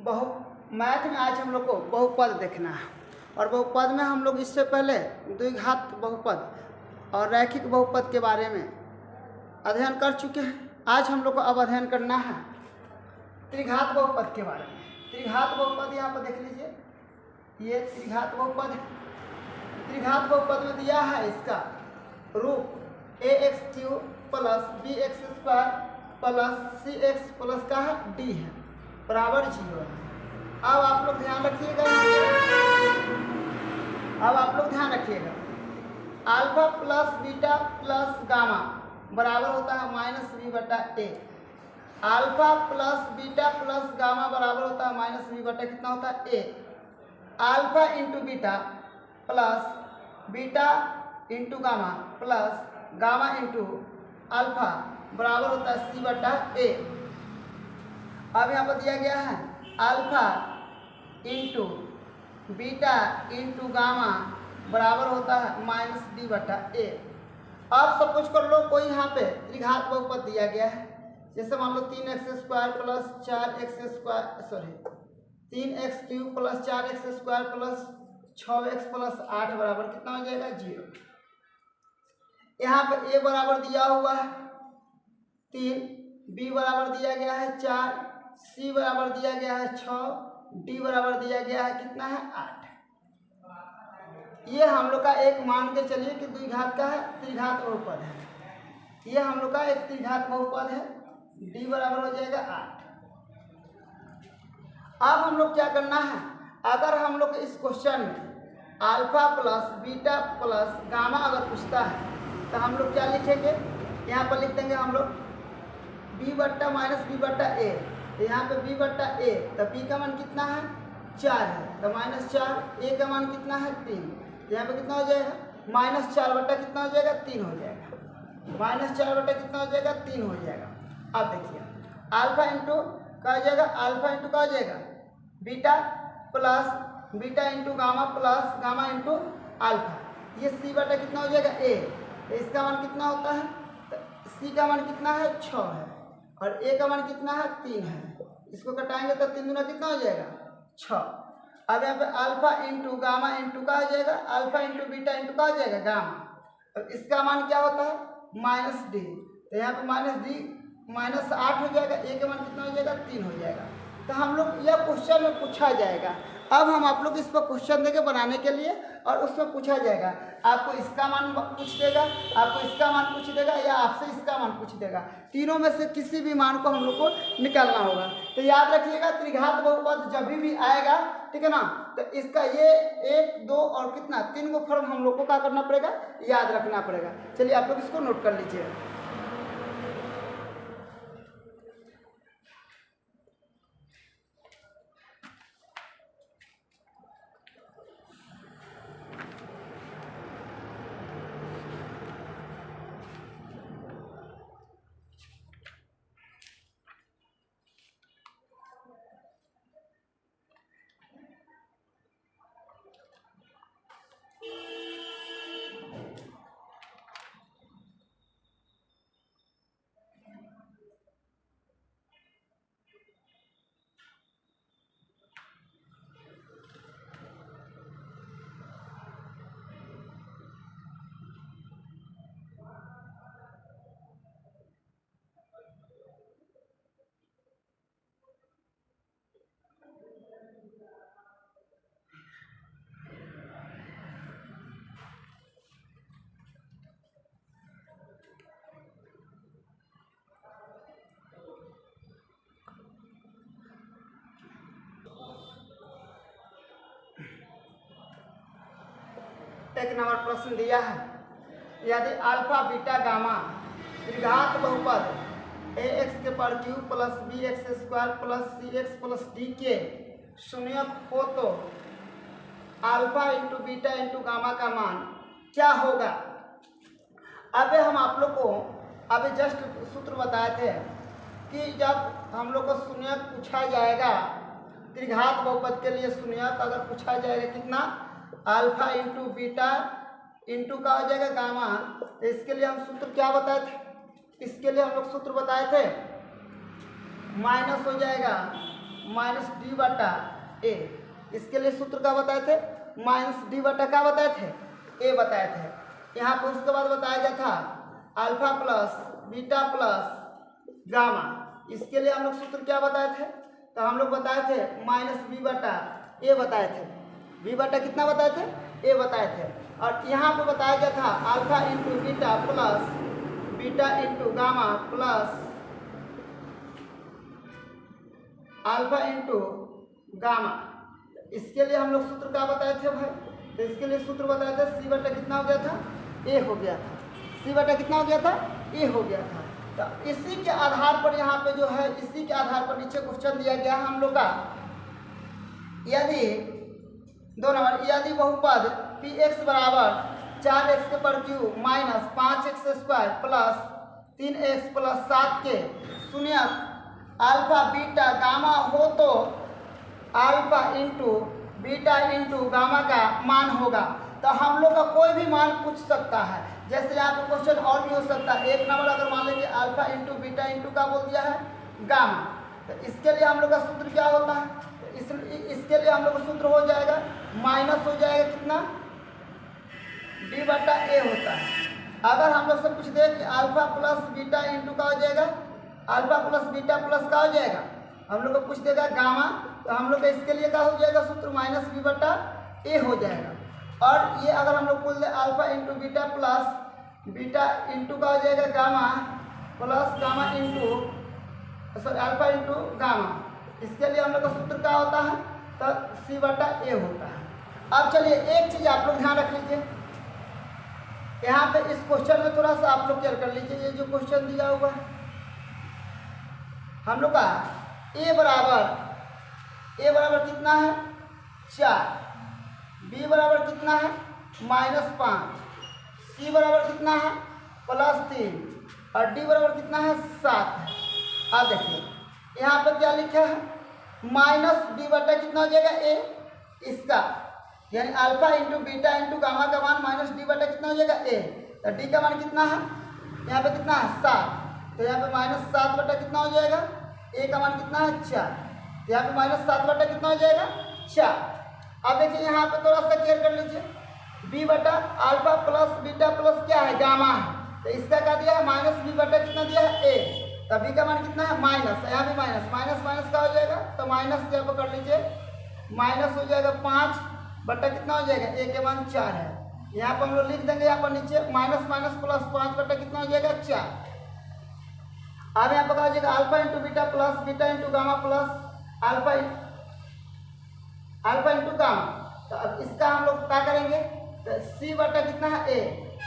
Math में आज हम लोग को बहुपद देखना है। और बहुपद में हम लोग इससे पहले द्विघात बहुपद और रैखिक बहुपद के बारे में अध्ययन कर चुके हैं। आज हम लोग को अब अध्ययन करना है त्रिघात बहुपद के बारे में। त्रिघात बहुपद यहाँ पर देख लीजिए, ये त्रिघात बहुपद है। त्रिघात बहुपद में दिया है इसका रूप ax³ plus bx² plus cx plus का है d है बराबर 0 है। अब आप लोग ध्यान रखिएगा, alpha plus beta plus gamma बराबर होता है -v/a। Alpha plus beta plus gamma बराबर होता है -v/ कितना होता है a। Alpha into beta plus beta into gamma plus gamma into alpha बराबर होता है c/a। अब यहाँ पर दिया गया है alpha into beta into gamma बराबर होता है -d/a। अब सपोज कर लो कोई यहाँ पे त्रिघात बहुपद दिया गया है, जैसे मान लो 3x² plus 3x³ plus 4x² plus 6x plus 8 बराबर कितना हो जाएगा 0। यहाँ पे a बराबर दिया हुआ है 3, b बराबर दिया गया है 4, c बराबर दिया गया है 6, d बराबर दिया गया है कितना है 8। ये हम लोग का एक मान के चलिए कि द्विघात का है, त्रिघात बहुपद है। ये हम लोग का एक त्रिघात बहुपद है, d बराबर हो जाएगा 8। अब हम लोग क्या करना है, अगर हम लोग इस क्वेश्चन में alpha plus beta plus gamma अगर पूछता है तो हम लोग क्या लिखेंगे, यहाँ पर लिख देंगे हम लोग b/-b/a। यहाँ पे b/a, तो b का मान कितना है 4 है, तो -4, a का मान कितना है 3, यहाँ पे कितना हो जाएगा -4 कितना हो जाएगा 3 हो जाएगा, -4 कितना हो जाएगा 3 हो जाएगा। अब देखिए अल्फा इंटू क्या हो जाएगा, अल्फा इंटू क्या हो जाएगा beta plus beta into gamma plus gamma into alpha, ये c/ कितना हो जाएगा a। तो इसका मान कितना होता है, तो c का मान कितना है 6 है और a का मान कितना है 3 है। इसको घटाएंगे तो 3 दूना कितना हो जाएगा 6। अब यहाँ पे अल्फा इंटू गामा इंटू का हो जाएगा, अल्फा इंटू बीटा इंटू का हो जाएगा गामा। अब इसका मान क्या होता है -d, तो यहाँ पे -d -8 हो जाएगा, a का मान कितना हो जाएगा 3 हो जाएगा। तो हम लोग यह क्वेश्चन में पूछा जाएगा। अब हम आप लोग इस पर क्वेश्चन देंगे बनाने के लिए और उसमें पूछा जाएगा, आपको इसका मान पूछ देगा, आपको इसका मान पूछ देगा या आपसे इसका मान पूछ देगा। तीनों में से किसी भी मान को हम लोग को निकालना होगा। तो याद रखिएगा त्रिघात बहुपद जब भी आएगा, ठीक है ना, तो इसका ये 1, 2 और कितना 3 को फॉर्म हम लोग को क्या करना पड़ेगा, याद रखना पड़ेगा। चलिए आप लोग इसको नोट कर लीजिए। एक नंबर प्रश्न दिया है, यदि अल्फा बीटा गामा त्रिघात बहुपद ax³ plus bx² plus cx plus d के शून्यक हो तो alpha into beta into gamma का मान क्या होगा। अब हम आप लोग को अभी जस्ट सूत्र बताए थे कि जब हम लोग को शून्यक पूछा जाएगा, त्रिघात बहुपद के लिए शून्यक अगर पूछा जाएगा कितना, अल्फा इंटू बीटा इंटू का हो जाएगा गामा, तो इसके लिए हम सूत्र क्या बताए थे, इसके लिए हम लोग सूत्र बताए थे माइनस हो जाएगा माइनस डी बटा ए। इसके लिए सूत्र क्या बताए थे? माइनस डी बटा क्या बताए थे? ए बताए थे। यहाँ पर उसके बाद बताया गया था alpha plus beta plus gamma. इसके लिए हम लोग सूत्र क्या बताए थे? तो हम लोग बताए थे माइनस बी बटा ए बताए थे। बी बटा कितना बताए थे? ए बताए थे। और यहाँ पे बताया गया था alpha into beta plus beta into gamma plus alpha into gamma. इसके लिए हम लोग सूत्र क्या बताए थे भाई? तो इसके लिए सूत्र बताए थे सी बटा कितना हो गया था? ए हो गया था। सी बटा कितना हो गया था? ए हो गया था। तो इसी के आधार पर यहाँ पे जो है, इसी के आधार पर नीचे क्वेश्चन दिया गया हम लोग का, यदि 2 नंबर, यदि बहुपद पी एक्स बराबर 4x के पर cube minus 5x square plus 3x plus 7 के शून्यक अल्फा बीटा गामा हो तो alpha into beta into gamma का मान होगा। तो हम लोग का कोई भी मान पूछ सकता है। जैसे यहाँ पे क्वेश्चन और भी हो सकता है। 1 नंबर अगर मान लीजिए अल्फा इंटू बीटा इंटू का बोल दिया है गामा, तो इसके लिए हम लोग का सूत्र क्या होता है? इसके लिए हम लोग का सूत्र हो जाएगा माइनस हो जाएगा कितना? डी बटा ए होता है। अगर हम लोग से पूछ दे कि अल्फा प्लस बीटा इंटू का हो जाएगा, अल्फा प्लस बीटा प्लस का हो जाएगा, हम लोग को पूछ देगा गामा, तो हम लोग का इसके लिए क्या हो जाएगा सूत्र? माइनस बी बटा ए हो जाएगा। और ये अगर हम लोग बोल दें alpha into beta plus beta into का हो जाएगा gamma plus gamma into sorry alpha into gamma. इसके लिए हम लोग का सूत्र क्या होता है? तो सी बटा ए होता है। अब चलिए एक चीज़ आप लोग ध्यान रख लीजिए, यहाँ पे इस क्वेश्चन में थोड़ा सा आप लोग क्लियर कर लीजिए। ये जो क्वेश्चन दिया हुआ है हम लोग का ए बराबर कितना है? 4, बी बराबर कितना है? -5, सी बराबर कितना है? +3 और डी बराबर कितना है? 7। अब देखिए यहाँ पर क्या लिखा है? माइनस डी बटा कितना हो जाएगा? ए, इसका यानी alpha into beta into gamma का मान माइनस डी बटा कितना हो जाएगा? ए। तो डी का मान कितना है? यहाँ पे कितना है? 7। तो यहाँ पे -7 बटा कितना हो जाएगा? ए का मान कितना है? 4। तो यहाँ पे -7 बटा कितना हो जाएगा? 4। अब देखिए यहाँ पे थोड़ा सा क्लियर कर लीजिए। बी बटा अल्फा प्लस बीटा प्लस क्या है? गामा है। तो इसका क्या दिया है? माइनस बी बटा कितना दिया है? ए। तो बी का मान कितना है? माइनस, यहाँ भी माइनस माइनस माइनस का हो जाएगा, तो माइनस यहाँ पर कर लीजिए, माइनस हो जाएगा 5 बटा कितना हो जाएगा? ए के मान 4 है। यहाँ पर हम लोग लिख देंगे यहाँ पर नीचे माइनस माइनस प्लस 5 बटा कितना हो जाएगा? 4। अब यहाँ पर हो जाएगा alpha into beta plus beta into gamma plus alpha into gamma. तो अब इसका हम लोग क्या करेंगे? तो सी बटा कितना है? ए।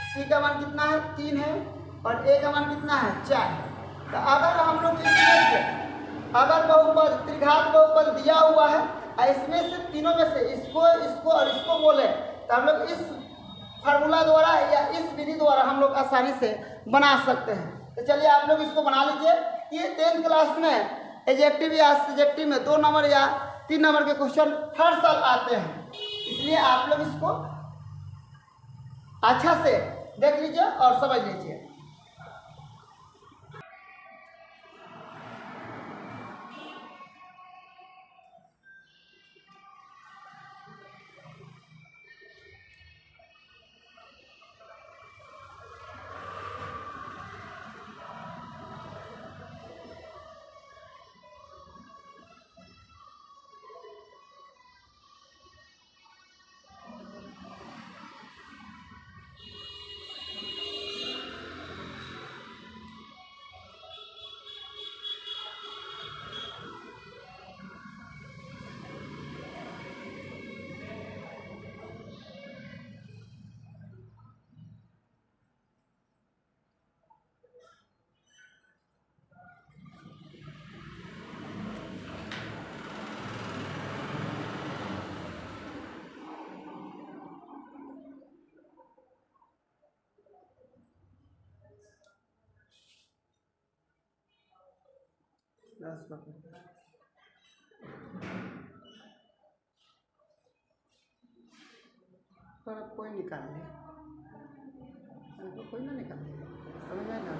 सी का मान कितना है? 3 है और ए का मान कितना है? 4 है। तो अगर हम लोग इसमें से अगर बहुपद त्रिघात बहुपद दिया हुआ है और इसमें से तीनों में से इसको और इसको बोले, तो हम लोग इस फार्मूला द्वारा या इस विधि द्वारा हम लोग आसानी से बना सकते हैं। तो चलिए आप लोग इसको बना लीजिए। ये 10th क्लास में एडजेक्टिव या सब्जेक्टिव में 2 नंबर या 3 नंबर के क्वेश्चन हर साल आते हैं, इसलिए आप लोग इसको अच्छा से देख लीजिए और समझ लीजिए। कोई निकाल ले, कोई ना निकाल ले, समझ में ना।